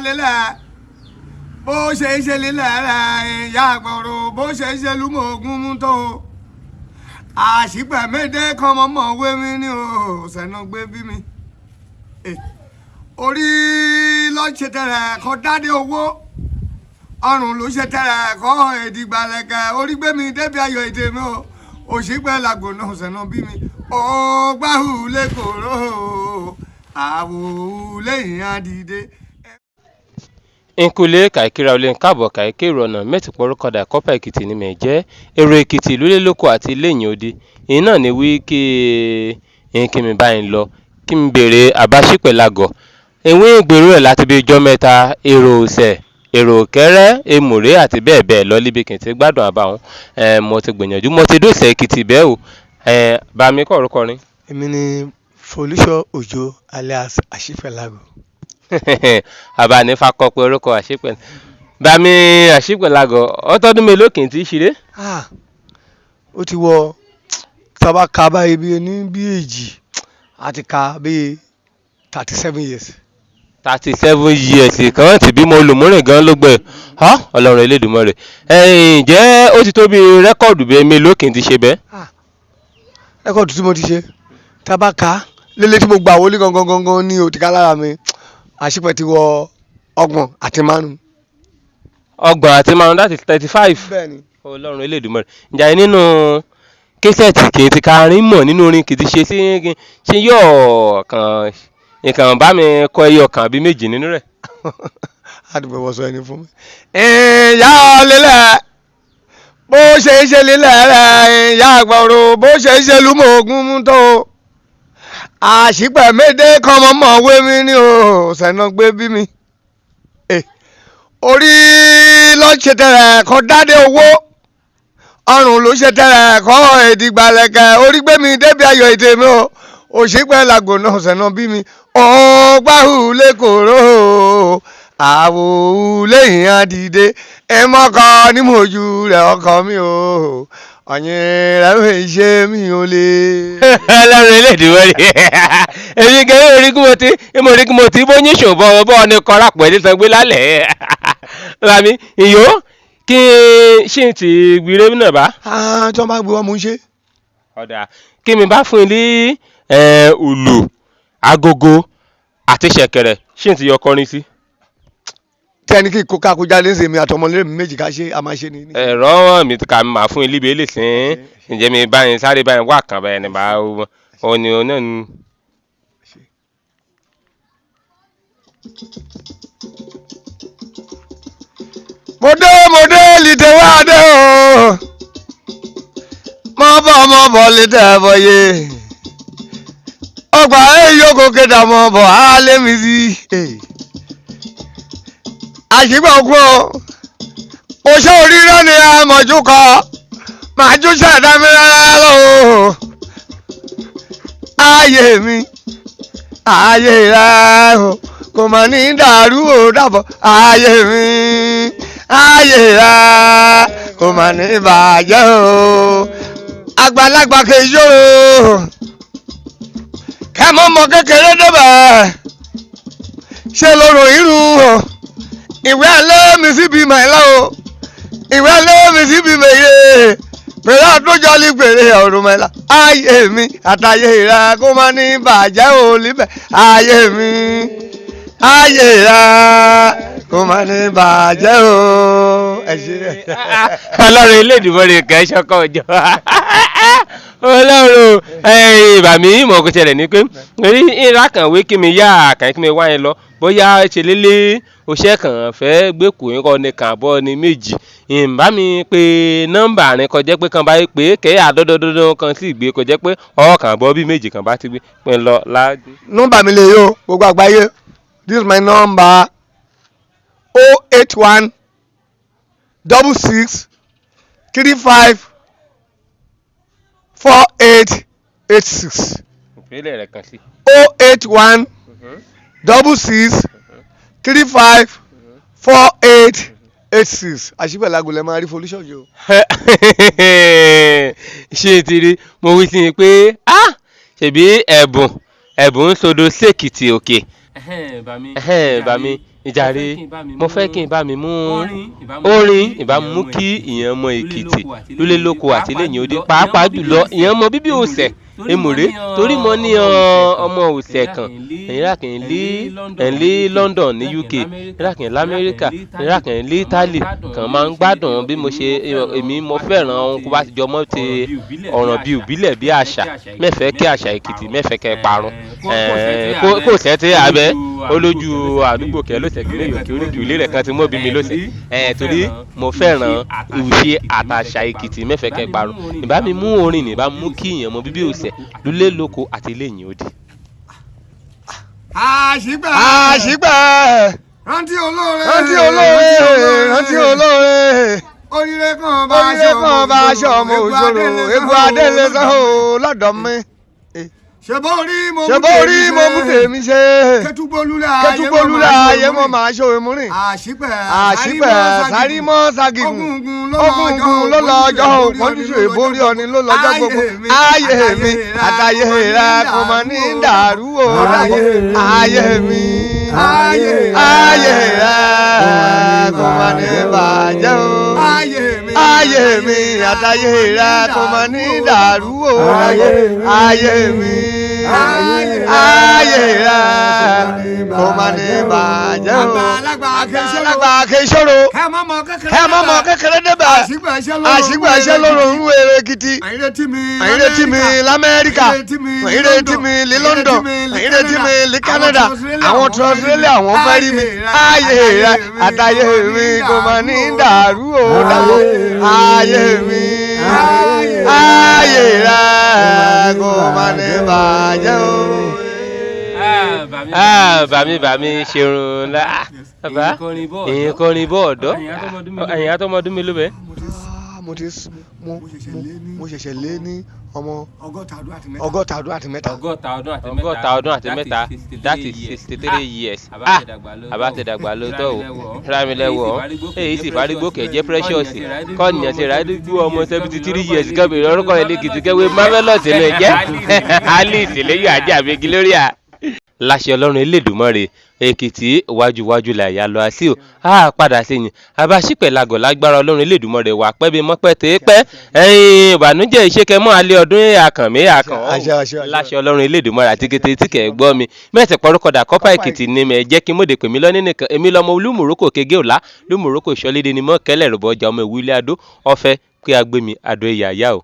lélẹ̀ bó ṣe ń ṣe lílẹ̀ rẹ̀ ìyá àgbọ̀rọ̀ bó ṣe ń ṣe lúmọ̀ ogun mú tó àṣìpẹ̀mẹ́dẹ́ kan mọ́mọ́ wé mi ní o ṣẹ̀nà gbé bí mi orí ló ṣe tẹ̀rẹ̀ kọ́ dáadé owó ọrùn ló ṣe tẹ̀rẹ̀ kọ́ èdìgbàlẹ̀kẹ̀ orí gbé mi débi ayọ̀ èdè mi o òṣìpẹ̀ làgbò náà ṣẹ̀nà bí mi ó gbáhù lẹ́kọ̀ọ́ àwò lẹ́yìn àdìdé. nkule kaikira ole nkabo kaike ìrọ̀nà mẹ́tìpọ̀rọ̀ kọ́dà kọ́pà èkìtì ní mẹ́jẹ́ èrò èkìtì lólé lóko àti lẹ́yìn odi èyí náà ni wí kí mi báyìí lọ kí n béèrè àbáṣípẹ̀ lágọ̀ ìwé ìgbèrú ẹ̀ láti bí ijọ́ mẹ́ta èrò ọ̀sẹ̀ èrò kẹrẹ èmùrè àti bẹ́ẹ̀ bẹ́ẹ̀ lọ líbi kìntì gbádùn àbáwọn mo ti gbìyànjú mo ti dóòsẹ̀ èkìtì bẹ́ẹ̀ o bá mi kọ̀ orúkọ rin. èmi ni Folúṣọ́ Òjó alias Àṣìfẹ́lágọ̀. àbá ní fakọ pé orúkọ Àṣìpẹ̀ bá mi Àṣìpẹ̀lágọ̀ ọtọ́dún mélòó kì í ti ṣeré. ó ti wọ tábà ka báyìí bí ní bí èjì àti ka bí 37 years. 37 years kan ti bímọ olùmúrìn gan ló gbẹ Ọlọ́run Elédùmarè ǹjẹ́ ó ti tó bí rẹ́kọ̀dù bíi mélòó kì í ti ṣe bẹ́ẹ̀. rẹ́kọ̀dù tí mo ti ṣe tábà ka lélẹ́ tí mo gbà wọlé gangan ní òtíkà lára mi Àṣìpẹ̀ ti wọ 30 àti 5. 30 àti 5 that is 35. bẹ́ẹ̀ni. Ọlọ́run Elédùmarè ǹjẹ́ nínú késẹ̀tì kì í ti kárin mọ̀ nínú orin kì í ti ṣe sí yóò kàn nǹkan bá mi kọ ẹyọ kan bí méjì nínú rẹ̀. àdùgbò wọ́n sọ ẹni fún mi. ìyá lílẹ̀ bó ṣe ń ṣe lílẹ̀ rẹ̀ ìyá àgbọ̀rọ̀ bó ṣe ń ṣe lúmọ̀ ogun mú tó àṣìpẹ̀mẹ́dẹ́ kan mọ́mọ́ wé mi ní o ṣẹ̀nà gbé bí mi orí ló ṣe tẹ̀rẹ̀ kọ́ dáadé owó ọrùn ló ṣe tẹ̀rẹ̀ kọ́ èdìgbàlẹ̀kẹ̀ orí gbé mi débi ayọ̀ èdè mi o òṣìpẹ̀ làgbò náà ṣẹ̀nà bí mi ó gbáhù lẹ́kọ̀ọ́ àwò lẹ́yìn àdìdé mọ́kọ ní mojú rẹ̀ ọkọ mi o ọ̀yìn rẹ̀ ṣe mi ò lè. Ọlọ́run Elédùmarè èmi gẹ́gẹ́ orí kí mo ti bó ní ṣòbọ̀ bọ́ ní kọ́ra pẹ̀lú sangbé lálẹ́ rami ìyó kí ṣì ti gbìrẹ́ náà bá. tí wọ́n bá gbé wọn mú un ṣe. ọ̀dà kí mi bá fún ilé òlù agogo àti ṣẹ̀kẹ̀rẹ̀ ṣì ti yọ kọrin sí. tẹni kí kó káko jáde ń sè mi àtọmọlẹ́rẹ́ mi méjì ká ṣe a máa ṣe ni. ẹ̀rọ mi ká máa fún ilé ìbéèlè sí ǹjẹ́ mi báyìí sáré báyìí wà kàn báyìí ní bá òun ni òun náà ni. mo dé lìtẹ̀ wá dé o mo bọ̀ lìtẹ̀ bọ̀ yé ọgbà yòókù kéde àmọ́ bọ̀ á lé mi sí. Àṣìpẹ̀ òkú o ṣé orírọ́ ni àmọ̀jú kọ màá jú ṣẹ̀dá mi rárá lọ o ayé mi ayé rẹ o kò mọ̀ ní dàrú o dàbọ̀ ayé mi ayé rẹ kò mọ̀ ní bàjẹ́ o àgbàlagbà kejì o kẹ́mọ́ mọ kékeré débẹ̀ ṣe lóró irú o ìwé alẹ́ mi sí bí màílá o ìwé alẹ́ mi sí bí mèye pèrè àdójọ́lì pèrè ọ̀rùn mẹ́la ayé mi àtàyè rẹ kó má ní bàjẹ́ ò líbẹ̀ ayé mi ayé rẹ kó má ní bàjẹ́ ò ẹ̀ṣẹ̀. Ọlọ́run Elédùmarè kẹ́ ṣọkọ ọjọ́ Ọlọ́run bàmí ìmọ̀ kò ṣẹlẹ̀ ní pé ìrákànwé kí mi yá àkàn kí mi wá yẹn lọ bóyá ṣe lélẹ̀ oṣẹ́ kan fẹ́ gbé kò ń kọ́ ní kàbọ̀ ní méjì ìbá mi pé nọ́mbà rẹ̀ kọjá pé kan bá yẹ pé kẹ́ àdọ́dọ́dọ́dọ́ kan sì gbé kọjá pé ọkàn bọ́ bí méjì kan bá ti gbé pé lọ láàgbé. nọ́mbà mi lè yó gbogbo àgbáyé this is my number 081 66 35 4886. ìpínlẹ̀ rẹ̀ kan sí. 081 66 35 4886. Àṣìpẹ̀lágọ̀ lẹ máa rí Folúṣọ́ Òjó. ṣé ti rí mo wí sí i pé ṣèbí ẹ̀bùn ń sodo sékìtì òkè. bàmí ìjàre mo fẹ́ kí n bá mi mú orin ìbámu mú kí ìyẹn ọmọ Èkìtì lólé lóko àti lẹ́yìn odi pàápàá jùlọ ìyẹn ọmọ bíbí Òsẹ̀ èmùrè torí mo ní ọmọ Òsẹ̀ kan ìrákìn lé London ní UK ìrákìn lamẹ́ríkà ìrákìn lé Italy kan máa ń gbádùn bí mo ṣe èmi mo fẹ́ràn ohun kó bá ti jọmọ́ ti ọ̀ràn bíi òbílẹ̀ bí àṣà mẹ́fẹ̀ẹ́ kí àṣà Èkìtì mẹ́fẹ̀ẹ́ kẹ́ parun kò sẹ́tẹ̀ abẹ́ olójú àdúgbò kẹ́ ló sẹ̀gbẹ́ yòókè oríkì ilé rẹ̀ kan ti mọ́ bí mi ló sẹ̀ torí mo fẹ́ràn ìṣe àtàṣà Èkìtì mẹ́fẹ̀ẹ́ kẹ́ parun ìbá mi mú orin ìbá mú kí ìyẹn mọ bíbí Òsẹ̀ lólé lóko àti lẹ́yìn odi. àṣìgbà rántí olóore oríire kan bá aṣọ ọmọ òṣòro egbò adélé sanwó lọ́dọ̀ mi. ṣebó rí mo mú tèmi ṣe kẹtùgbólúlà ayé mo máa ṣòwò mú rìn. àṣìpẹ̀ sárímọ́ ságìgùn ogungun ló lọ́jọ́ òpọ́njúṣe ìborí ọ̀ni ló lọ́jọ́ gbogbo. ayé mi àtàyè rẹ kò mọ̀ ní dàrú o. ayé mi ayé rẹ kò mọ̀ ní bàjẹ́ o. ayé mi àtàyè rẹ kò mọ̀ ní dàrú o. ayé mi ayé rẹ kò mọ̀ ní bàjẹ́ o. àgbàlagbà àkèsòro kẹ́ mọ́mọ́ kékeré débẹ̀ àṣìgbà ẹ̀ṣẹ́ lọ́rọ̀ ń wéré Èkìtì àyìnrètí mi l'Amẹ́ríkà àyìnrètí mi ní London àyìnrètí mi ní Canada àwọn tó Australia àwọn fẹ́ rí mi ayé rẹ àtàyè mi kò mọ̀ ní dàrú o. ayé mi ayé rẹ kò mọ̀ ní bàjẹ́ o. bàmí ṣerun la bàbá èyí kọrin bọ́ ọ̀dọ́ ẹ̀yìn àtọmọdún mi ló bẹ́ẹ̀. mo ṣẹ̀ṣẹ̀ lé ní ọmọ ọgọ́ta ọdún àti mẹ́ta. that is 63 years. àbátẹ̀dàgbà ló tọ́ o rámilẹ́wọ̀ èyí sì fárígbó kẹ̀jẹ́ precious kọ́ọ̀nìyàn ti rárígbó ọmọ 73 years kẹ́bìrì orúkọ Èkìtì kẹ́wé marvelous ló jẹ́ alice lẹ́yìn ajá mi gloria. láṣẹ Ọlọ́run Elédùmarè Èkìtì wájúwájú làyà lọ àṣì ò á padà sẹ́yìn abáṣípẹ̀ làgọ̀ lágbára Ọlọ́run Elédùmarè wà pẹ́ bí mọ́pẹ́ tẹ́ pẹ́ ẹ̀yìn ìbànújẹ́ ìṣèkẹ́mọ́ alẹ́ ọdún àkànmí láṣẹ Ọlọ́run Elédùmarè àti kété tí kẹ́ gbọ́ mi mẹ́tẹ̀ pọ́rọ́kọ̀dà kọ́pà Èkìtì ni mẹ́ jẹ́ kí mọ́dé pèmí lọ́ní nìkan èmi lọ́mọ olúmọ̀rókò kégé òlá lúmọ̀rókò ìṣọ́lédè ni mọ́ kẹ́lẹ̀ rọ̀bọ̀ ọjà ọmọ ìwúlẹ̀ adó ọ̀fẹ́ pé agbémi adó ìyàyà o